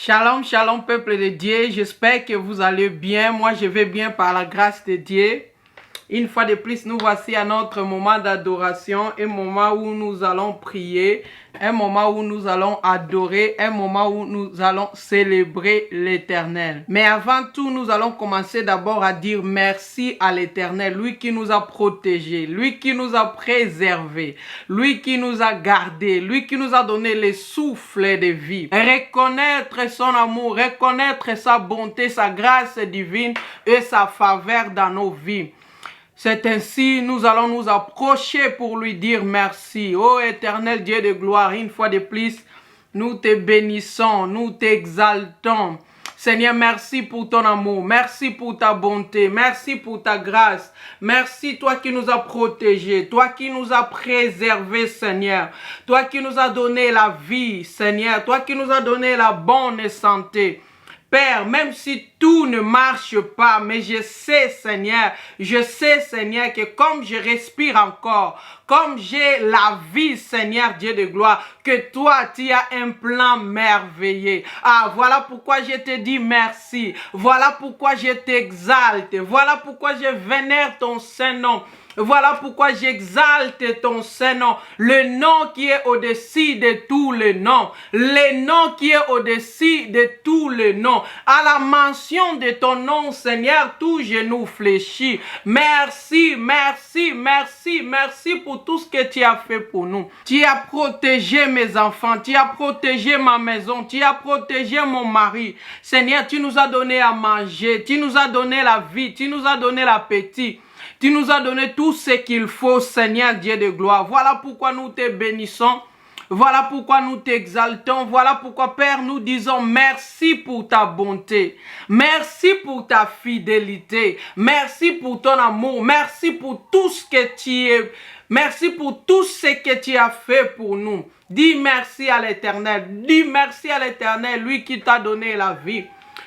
Shalom, shalom, peuple de Dieu. J'espère que vous allez bien. Moi, je vais bien par la grâce de Dieu. Une fois de plus, nous voici à notre moment d'adoration, un moment où nous allons prier, un moment où nous allons adorer, un moment où nous allons célébrer l'Éternel. Mais avant tout, nous allons commencer d'abord à dire merci à l'Éternel, lui qui nous a protégés, lui qui nous a préservés, lui qui nous a gardés, lui qui nous a donné le souffle de vie. Reconnaître son amour, reconnaître sa bonté, sa grâce divine et sa faveur dans nos vies. C'est ainsi, nous allons nous approcher pour lui dire merci. Ô éternel Dieu de gloire, une fois de plus, nous te bénissons, nous t'exaltons. Seigneur, merci pour ton amour, merci pour ta bonté, merci pour ta grâce. Merci toi qui nous as protégés, toi qui nous as préservés, Seigneur. Toi qui nous as donné la vie, Seigneur. Toi qui nous as donné la bonne santé. Père, même si tout ne marche pas, mais je sais, Seigneur, que comme je respire encore, comme j'ai la vie, Seigneur Dieu de gloire, que toi, tu as un plan merveilleux. Ah, voilà pourquoi je te dis merci. Voilà pourquoi je t'exalte. Voilà pourquoi je vénère ton Saint-Nom. Voilà pourquoi j'exalte ton Saint-Nom, le nom qui est au-dessus de tous les noms, le nom qui est au-dessus de tous les noms. À la mention de ton nom, Seigneur, tout genou fléchit. Merci, merci, merci, merci pour tout ce que tu as fait pour nous. Tu as protégé mes enfants, tu as protégé ma maison, tu as protégé mon mari. Seigneur, tu nous as donné à manger, tu nous as donné la vie, tu nous as donné l'appétit. Tu nous as donné tout ce qu'il faut, Seigneur Dieu de gloire. Voilà pourquoi nous te bénissons. Voilà pourquoi nous t'exaltons. Voilà pourquoi, Père, nous disons merci pour ta bonté. Merci pour ta fidélité. Merci pour ton amour. Merci pour tout ce que tu es. Merci pour tout ce que tu as fait pour nous. Dis merci à l'Éternel. Dis merci à l'Éternel, lui qui t'a donné la vie.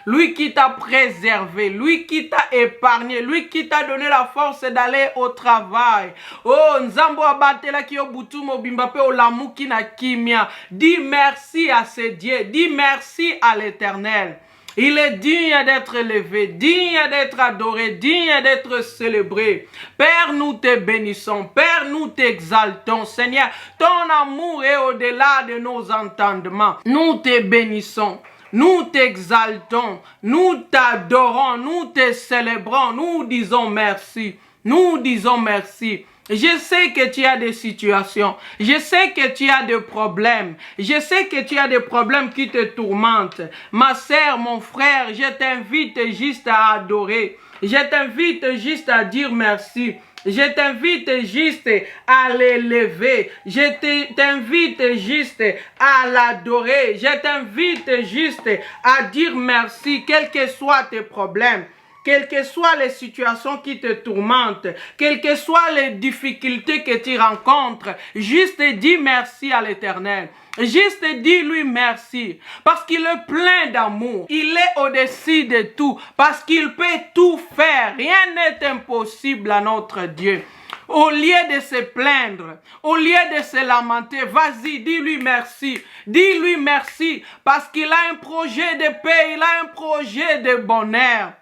Lui qui t'a préservé, lui qui t'a épargné, lui qui t'a donné la force d'aller au travail. Oh, Nzambo abatela ki obutu mobimba pe olamu ki na kimia. Dis merci à ce Dieu, dis merci à l'Éternel. Il est digne d'être élevé, digne d'être adoré, digne d'être célébré. Père, nous te bénissons. Père, nous t'exaltons. Seigneur, ton amour est au-delà de nos entendements. Nous te bénissons. Nous t'exaltons, nous t'adorons, nous te célébrons, nous disons merci, nous disons merci. Je sais que tu as des situations, je sais que tu as des problèmes, je sais que tu as des problèmes qui te tourmentent. Ma sœur, mon frère, je t'invite juste à adorer, je t'invite juste à dire merci. Je t'invite juste à l'élever. Je t'invite juste à l'adorer. Je t'invite juste à dire merci, quels que soient tes problèmes. Quelles que soient les situations qui te tourmentent, quelles que soient les difficultés que tu rencontres, juste dis merci à l'Éternel. Juste dis-lui merci, parce qu'il est plein d'amour. Il est au-dessus de tout, parce qu'il peut tout faire. Rien n'est impossible à notre Dieu. Au lieu de se plaindre, au lieu de se lamenter, vas-y, dis-lui merci. Dis-lui merci, parce qu'il a un projet de paix, il a un projet de bonheur.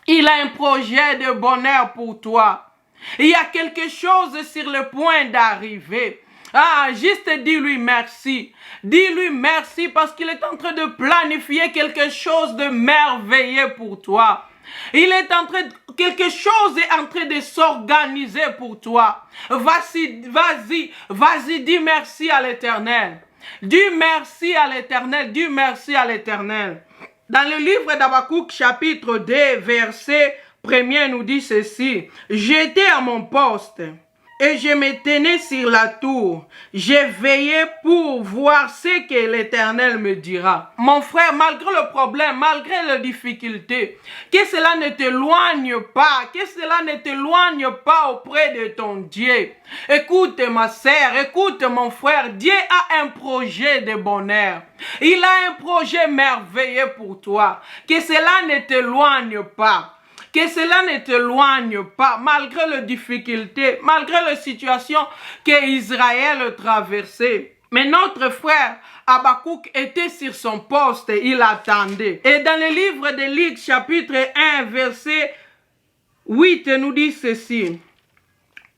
Il a un projet de bonheur pour toi. Il y a quelque chose sur le point d'arriver. Ah, juste dis-lui merci. Dis-lui merci parce qu'il est en train de planifier quelque chose de merveilleux pour toi. Quelque chose est en train de s'organiser pour toi. Vas-y, dis merci à l'Éternel. Dis merci à l'Éternel, dis merci à l'Éternel. Dans le livre d'Habakkuk, chapitre 2, verset 1er, nous dit ceci. J'étais à mon poste et je me tenais sur la tour. J'ai veillé pour voir ce que l'Éternel me dira. Mon frère, malgré le problème, malgré les difficultés, que cela ne t'éloigne pas, que cela ne t'éloigne pas auprès de ton Dieu. Écoute ma sœur, écoute mon frère, Dieu a un projet de bonheur. Il a un projet merveilleux pour toi. Que cela ne t'éloigne pas. Que cela ne t'éloigne pas, malgré les difficultés, malgré les situations qu'Israël traversait. Mais notre frère Habakkuk était sur son poste, il attendait. Et dans le livre de Luc, chapitre 1, verset 8, nous dit ceci.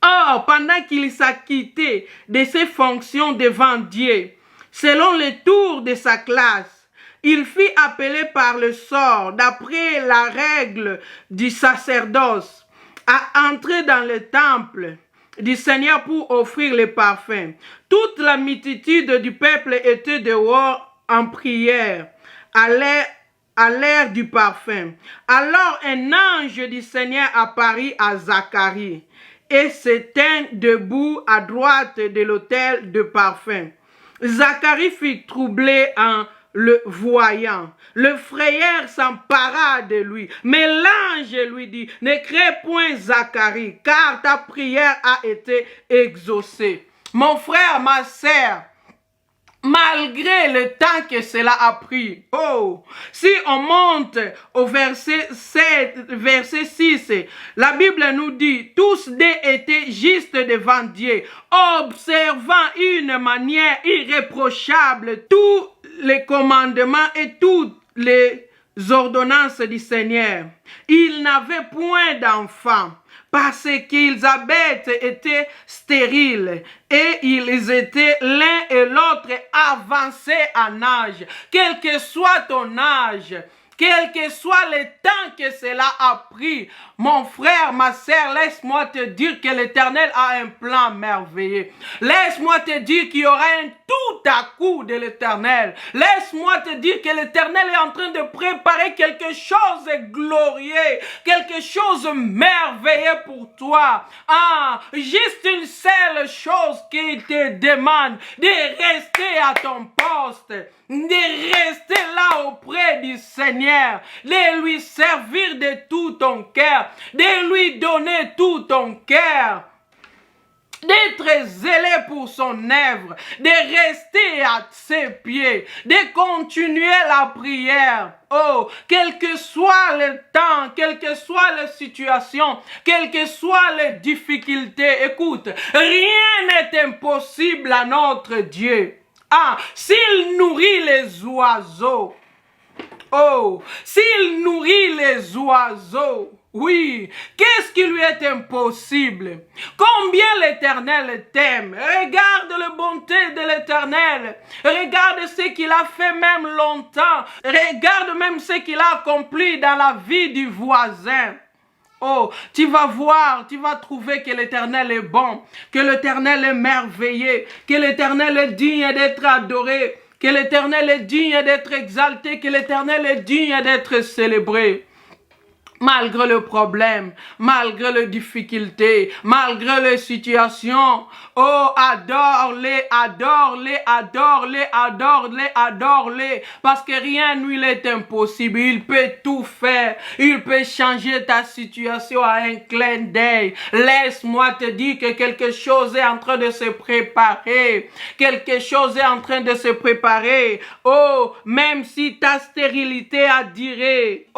Or, pendant qu'il s'acquittait de ses fonctions devant Dieu, selon le tour de sa classe, il fut appelé par le sort, d'après la règle du sacerdoce, à entrer dans le temple du Seigneur pour offrir les parfums. Toute la multitude du peuple était dehors en prière, à l'air du parfum. Alors un ange du Seigneur apparut à Zacharie et se tint debout à droite de l'autel de parfum. Zacharie fut troublé en le voyant. Le frayeur s'empara de lui. Mais l'ange lui dit, ne crains point Zacharie, car ta prière a été exaucée. Mon frère, ma sœur, malgré le temps que cela a pris. Si on monte au verset 6, la Bible nous dit, tous deux étaient justes devant Dieu, observant une manière irréprochable tous les commandements et toutes les ordonnances du Seigneur. Ils n'avaient point d'enfants, parce qu'Élisabeth était stérile et ils étaient l'un et l'autre avancés en âge. Quel que soit ton âge, quel que soit le temps que cela a pris, mon frère, ma sœur, laisse-moi te dire que l'Éternel a un plan merveilleux. Laisse-moi te dire qu'il y aura un tout à coup de l'Éternel. Laisse-moi te dire que l'Éternel est en train de préparer quelque chose de glorieux, quelque chose de merveilleux pour toi. Juste une seule chose qu'il te demande, de rester à ton poste, de rester là auprès du Seigneur, de lui servir de tout ton cœur, de lui donner tout ton cœur, d'être zélé pour son œuvre, de rester à ses pieds, de continuer la prière. Quel que soit le temps, quelle que soit la situation, quelles que soient les difficultés, écoute, rien n'est impossible à notre Dieu. S'il nourrit les oiseaux, s'il nourrit les oiseaux, oui, qu'est-ce qui lui est impossible? Combien l'Éternel t'aime. Regarde la bonté de l'Éternel. Regarde ce qu'il a fait même longtemps. Regarde même ce qu'il a accompli dans la vie du voisin. Tu vas voir, tu vas trouver que l'Éternel est bon, que l'Éternel est merveilleux, que l'Éternel est digne d'être adoré, que l'Éternel est digne d'être exalté, que l'Éternel est digne d'être célébré. Malgré le problème, malgré les difficultés, malgré les situations, adore-les, adore-les, adore-les, adore-les, adore-les, parce que rien ne lui est impossible. Il peut tout faire, il peut changer ta situation à un clin d'œil. Laisse-moi te dire que quelque chose est en train de se préparer, quelque chose est en train de se préparer. Même si ta stérilité a duré,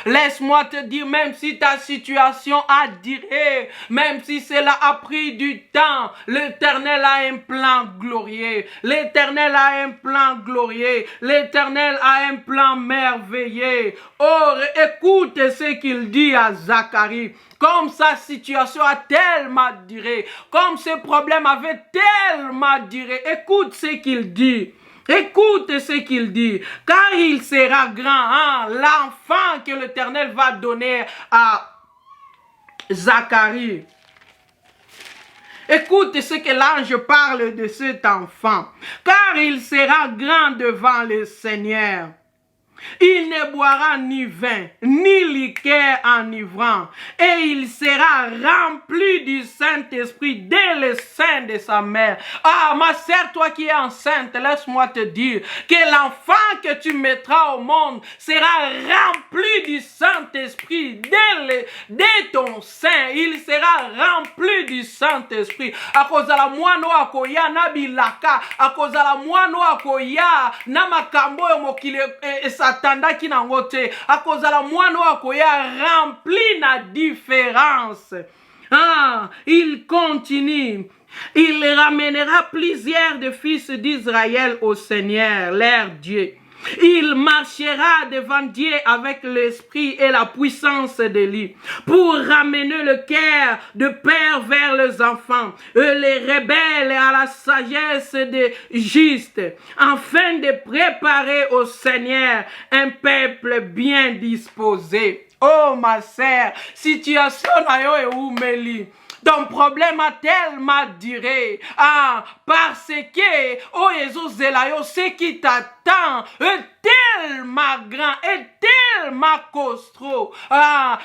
laisse-moi te dire, même si ta situation a duré, même si cela a pris du temps, l'Éternel a un plan glorieux, l'Éternel a un plan glorieux, l'Éternel a un plan merveilleux. Écoute ce qu'il dit à Zacharie. Comme sa situation a tellement duré, comme ses problèmes avaient tellement duré, écoute ce qu'il dit. Écoute ce qu'il dit, car il sera grand, l'enfant que l'Éternel va donner à Zacharie. Écoute ce que l'ange parle de cet enfant, car il sera grand devant le Seigneur. Il ne boira ni vin, ni liqueur enivrant, et il sera rempli du Saint-Esprit dès le sein de sa mère. Ma sœur, toi qui es enceinte, laisse-moi te dire que l'enfant que tu mettras au monde sera rempli du Saint-Esprit dès ton sein. Il sera rempli du Saint-Esprit. À cause de la moino akoya nabilaka, à cause de la moino akoya namakambo mokile atandaki nango te, akozala mwana wako ya rempli na différence. Il continue. Il ramènera plusieurs des fils d'Israël au Seigneur, leur Dieu. Il marchera devant Dieu avec l'esprit et la puissance de lui pour ramener le cœur de père vers les enfants et les rebelles à la sagesse des justes, afin de préparer au Seigneur un peuple bien disposé. Oh ma sœur, situation na yo e umeli. Ton problème a tellement duré. Parce que, oh Jésus Zelayo, ce qui t'attend est tellement grand, est tellement costaud.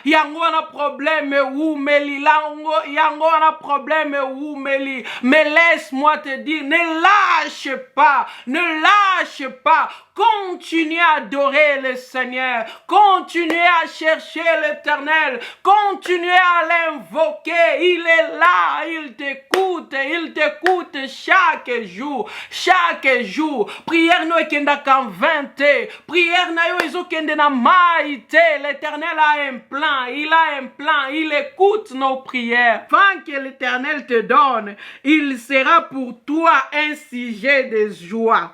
Yango a problème ou meli, yango a problème ou meli. Mais laisse-moi te dire, ne lâche pas, ne lâche pas. Continuez à adorer le Seigneur. Continuez à chercher l'Éternel. Continuez à l'invoquer. Il est là. Il t'écoute. Il t'écoute chaque jour. Chaque jour. Prière no ekenda kan 20. Prière na yo ezo kende na maïté. L'Éternel a un plan. Il a un plan. Il écoute nos prières. Tant que l'Éternel te donne, il sera pour toi un sujet de joie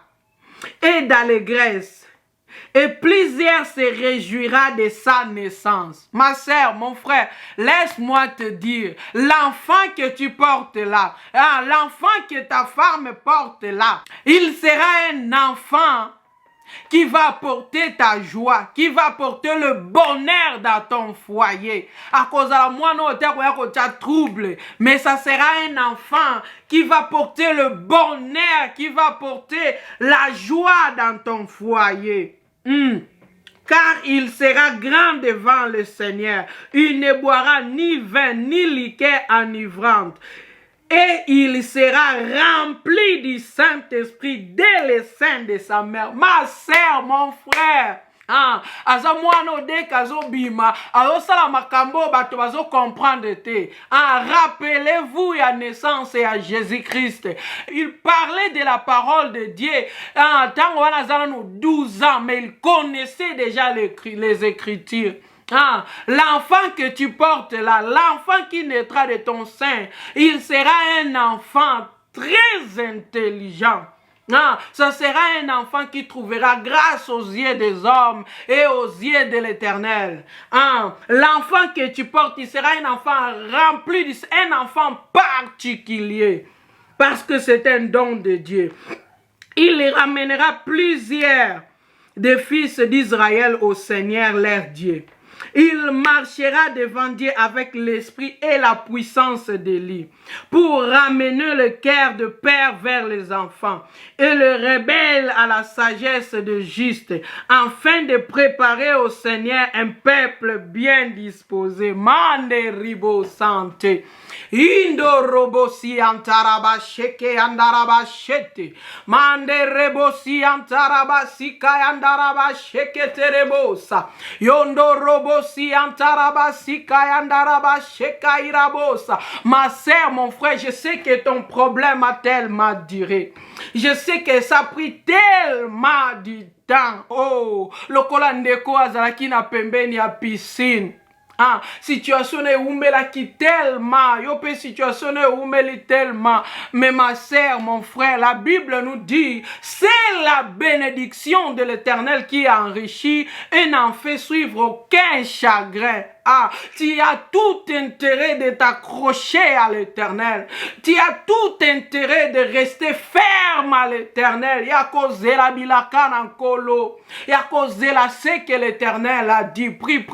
et d'allégresse, et plusieurs se réjouira de sa naissance. Ma sœur, mon frère, laisse-moi te dire, l'enfant que tu portes là, l'enfant que ta femme porte là, il sera un enfant qui va apporter ta joie, qui va apporter le bonheur dans ton foyer. À cause de la moindre trouble, mais ça sera un enfant qui va porter le bonheur, qui va porter la joie dans ton foyer. Car il sera grand devant le Seigneur. Il ne boira ni vin, ni liqueur enivrante. Et il sera rempli du Saint-Esprit dès le sein de sa mère. Ma sœur, mon frère. Aza mwana odeka azobima azosala makambo bato bazo comprendre te. Rappelez-vous la naissance à Jésus-Christ. Il parlait de la parole de Dieu. Tango wana azana no 12 ans, mais il connaissait déjà les Écritures. L'enfant que tu portes là, l'enfant qui naîtra de ton sein, il sera un enfant très intelligent. Ce sera un enfant qui trouvera grâce aux yeux des hommes et aux yeux de l'Éternel. L'enfant que tu portes, il sera un enfant rempli, un enfant particulier, parce que c'est un don de Dieu. Il les ramènera plusieurs des fils d'Israël au Seigneur leur Dieu. Il marchera devant Dieu avec l'esprit et la puissance d'Élie pour ramener le cœur de père vers les enfants et le rebelle à la sagesse de juste, afin de préparer au Seigneur un peuple bien disposé. Mande ribo santé. Indo robosi antaraba sheke andaraba shete. Mande rebosi antaraba sika andaraba sheke terebosa. Yondo robosi antaraba sika andaraba sheka irabosa. Ma sœur, mon frère, je sais que ton problème a tellement duré. Je sais que ça a pris tellement du temps. Oh, le kolandeko azalaki na pembeni ya piscine. Situation est oumela qui tellement, yope situation est oumeli tellement. Mais ma sœur, mon frère, la Bible nous dit, c'est la bénédiction de l'Éternel qui enrichit et n'en fait suivre aucun chagrin. Tu as tout intérêt de t'accrocher à l'Éternel. Tu as tout intérêt de rester ferme à l'Éternel. Ya causé la bilakan en colo. Ya causé la ce que l'Éternel a dit. Prie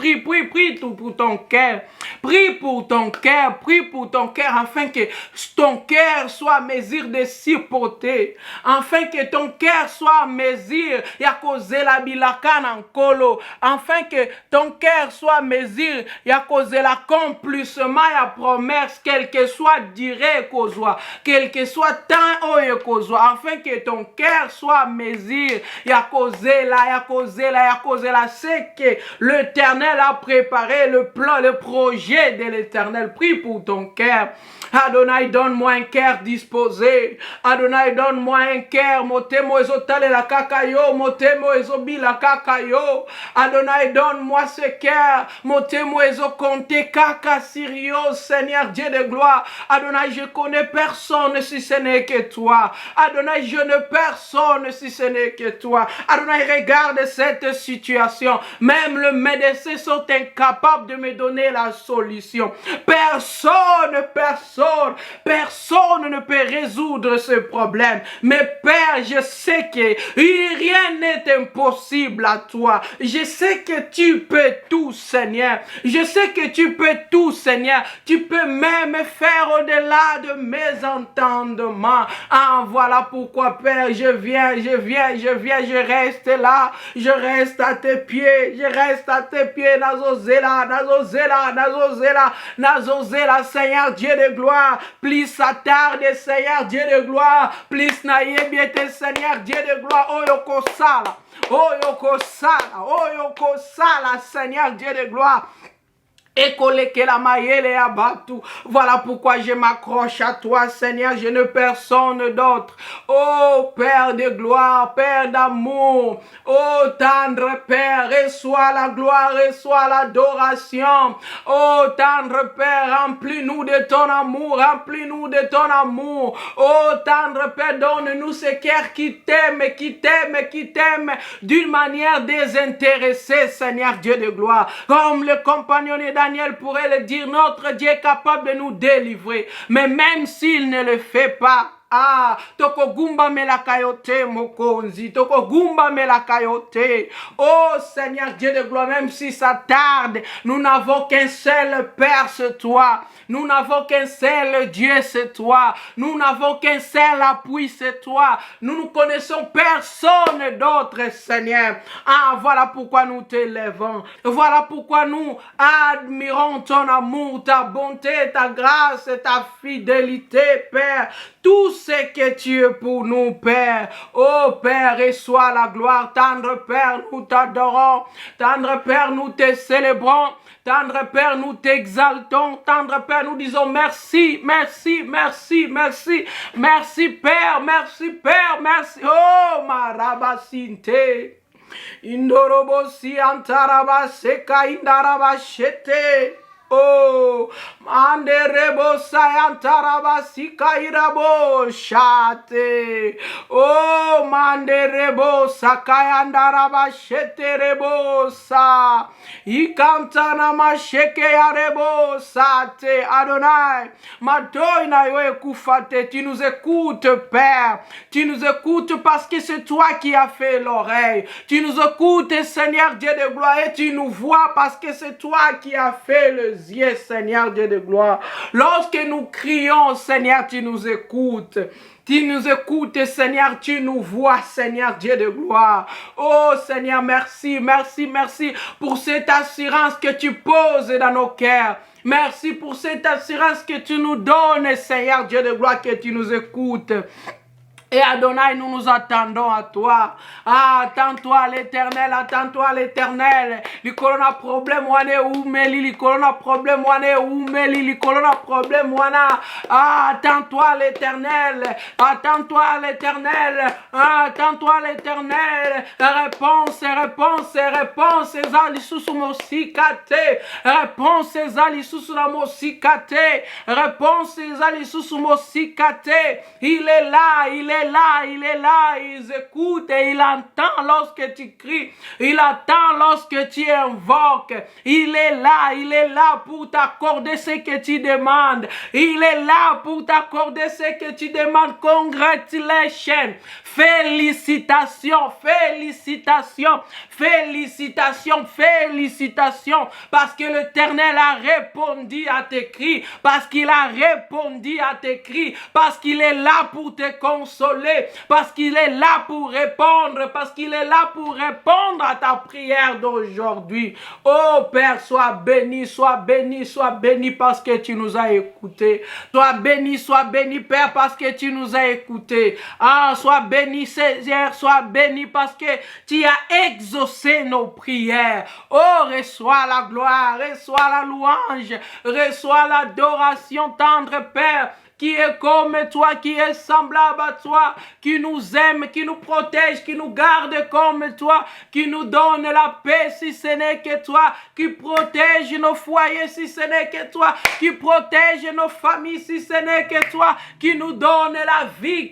tout pour ton cœur. Prie pour ton cœur. Prie pour ton cœur afin que ton cœur soit à mesure de supporter. Afin que ton cœur soit à mesure. Ya causé la bilakan en colo. Afin que ton cœur soit à mesure. Il y a causé l'accomplissement et la promesse, quel que soit durée qu'osoa, quel que soit temps ou qu'osoa, afin que ton cœur soit à mesure. Il y a causé là, c'est que l'Éternel a préparé le plan, le projet de l'Éternel. Prie pour ton cœur. Adonai, donne-moi un cœur disposé. Adonai, donne-moi un cœur. Motemo ezotale la kakayo, motemo ezobi la kakayo. Adonai, donne-moi ce cœur. Motemo Moïse compté Kaka Sirio, Seigneur Dieu de gloire. Adonai, je connais personne si ce n'est que toi. Adonai, je ne personne si ce n'est que toi. Adonai, regarde cette situation. Même les médecins sont incapables de me donner la solution. Personne ne peut résoudre ce problème. Mais Père, je sais que rien n'est impossible à toi. Je sais que tu peux tout, Seigneur. Je sais que tu peux tout, Seigneur. Tu peux même faire au-delà de mes entendements. Ah, voilà pourquoi, Père, je je reste là. Je reste à tes pieds. Nazozela, Seigneur Dieu de gloire. Plus s'attarde, Seigneur Dieu de gloire. Plus naïbiete, Seigneur Dieu de gloire. Oh yoko sala, Seigneur Dieu de gloire. Voilà pourquoi je m'accroche à toi, Seigneur, je ne personne d'autre. Oh Père de gloire, Père d'amour, oh tendre Père, reçois la gloire, reçois l'adoration. Oh tendre Père, remplis-nous de ton amour, remplis-nous de ton amour. Oh tendre Père, donne-nous ce cœur qui t'aime d'une manière désintéressée, Seigneur Dieu de gloire. Comme le compagnon de Daniel pourrait le dire, notre Dieu est capable de nous délivrer. Mais même s'il ne le fait pas, tokogumba melakayote mokonzi, tokogumba melakayote. Oh Seigneur Dieu de gloire, même si ça tarde, nous n'avons qu'un seul Père, c'est toi. Nous n'avons qu'un seul Dieu, c'est toi. Nous n'avons qu'un seul appui, c'est toi. Nous ne connaissons personne d'autre, Seigneur. Voilà pourquoi nous t'élèvons. Voilà pourquoi nous admirons ton amour, ta bonté, ta grâce, ta fidélité, Père. Tout ce que tu es pour nous, Père. Oh Père, reçois la gloire. Tendre Père, nous t'adorons. Tendre Père, nous te célébrons. Tendre Père, nous t'exaltons. Tendre Père, nous disons merci, merci, merci, merci. Merci Père, merci Père, merci. Oh, marabasinte. Indorobosi antarabaseka indarabashete. Oh, manderebo sayantaraba sikairabo shate. Oh, manderebo sakayandaraba sheterebo sa. Ikantana masheke yarebo sate. Adonai, matoi na yo ekufate. Tu nous écoutes, Père. Tu nous écoutes parce que c'est toi qui as fait l'oreille. Tu nous écoutes, Seigneur Dieu de gloire, et tu nous vois parce que c'est toi qui as fait le yeux, Seigneur Dieu de gloire. Lorsque nous crions, Seigneur, tu nous écoutes. Tu nous écoutes, Seigneur, tu nous vois, Seigneur Dieu de gloire. Oh Seigneur, merci, merci, merci pour cette assurance que tu poses dans nos cœurs. Merci pour cette assurance que tu nous donnes, Seigneur Dieu de gloire, que tu nous écoutes. Et Adonai, nous nous attendons à toi. Attends-toi à l'éternel, attends-toi à l'éternel. Les corona problème wane ou meli, les corona problème wane ou meli, les corona problème wana. Attends-toi à l'éternel, attends-toi à l'éternel, attends-toi à l'éternel. Réponse, réponse, réponse, ezali susu mosikate. Réponse, ezali susu la mosikate. Réponse, ezali susu mosikate. Il est là, il est là, il écoute et il entend lorsque tu cries, il attend lorsque tu invoques, il est là pour t'accorder ce que tu demandes, il est là pour t'accorder ce que tu demandes. Congratulations, félicitations, félicitations, félicitations, félicitations, parce que l'Éternel a répondu à tes cris, parce qu'il a répondu à tes cris, parce qu'il est là pour te consoler, parce qu'il est là pour répondre, parce qu'il est là pour répondre à ta prière d'aujourd'hui. Oh Père, sois béni, sois béni, sois béni parce que tu nous as écoutés. Sois béni, Père, parce que tu nous as écoutés. Sois béni, Seigneur, sois béni parce que tu as exaucé nos prières. Oh, reçois la gloire, reçois la louange, reçois l'adoration, tendre Père. qui est comme toi, qui est semblable à toi, qui nous aime, qui nous protège, qui nous garde comme toi, qui nous donne la paix si ce n'est que toi, qui protège nos foyers si ce n'est que toi, qui protège nos familles si ce n'est que toi, qui nous donne la vie,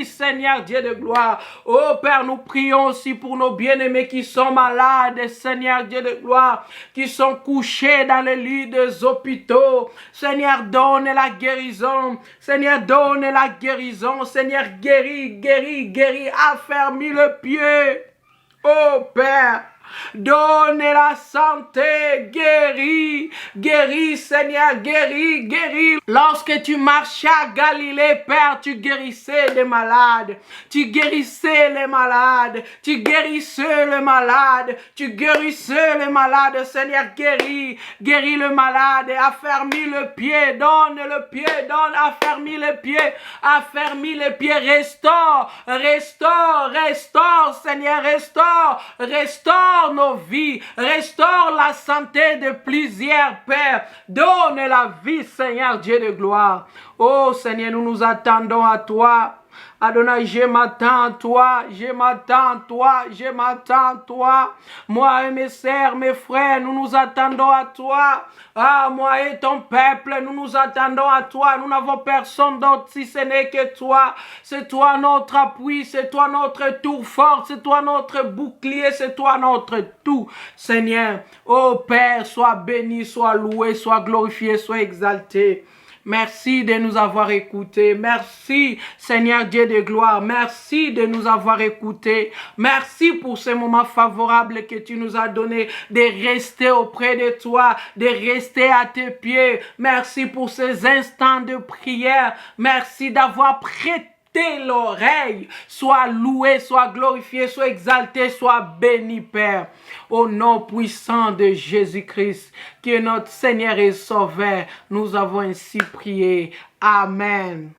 Seigneur Dieu de gloire. Oh Père, nous prions aussi pour nos bien-aimés qui sont malades, Seigneur Dieu de gloire, qui sont couchés dans les lits des hôpitaux. Seigneur, donne la guérison. Seigneur, donne la guérison. Seigneur, guéris, affermis le pied. Oh Père, donne la santé, guéris Seigneur, guéris. Lorsque tu marchais à Galilée, Père, tu guérissais les malades, tu guérissais les malades, Seigneur, guéris le malade, affermis le pied, affermis le pied, restaure, Seigneur, restaure nos vies, restaure la santé de plusieurs, Père. Donne la vie, Seigneur Dieu de gloire. Oh Seigneur, nous nous attendons à toi. Adonai, je m'attends à toi. Moi et mes sœurs, mes frères, nous nous attendons à toi. Ah, moi et ton peuple, nous nous attendons à toi. Nous n'avons personne d'autre si ce n'est que toi. C'est toi notre appui, c'est toi notre tour fort, c'est toi notre bouclier, c'est toi notre tout. Seigneur, oh Père, sois béni, sois loué, sois glorifié, sois exalté. Merci de nous avoir écoutés. Merci, Seigneur Dieu de gloire. Merci de nous avoir écoutés. Merci pour ce moment favorable que tu nous as donné de rester auprès de toi, de rester à tes pieds. Merci pour ces instants de prière. Merci d'avoir prêté l'oreille. Sois loué, sois glorifié, sois exalté, sois béni, Père. Au nom puissant de Jésus-Christ, qui est notre Seigneur et Sauveur, nous avons ainsi prié. Amen.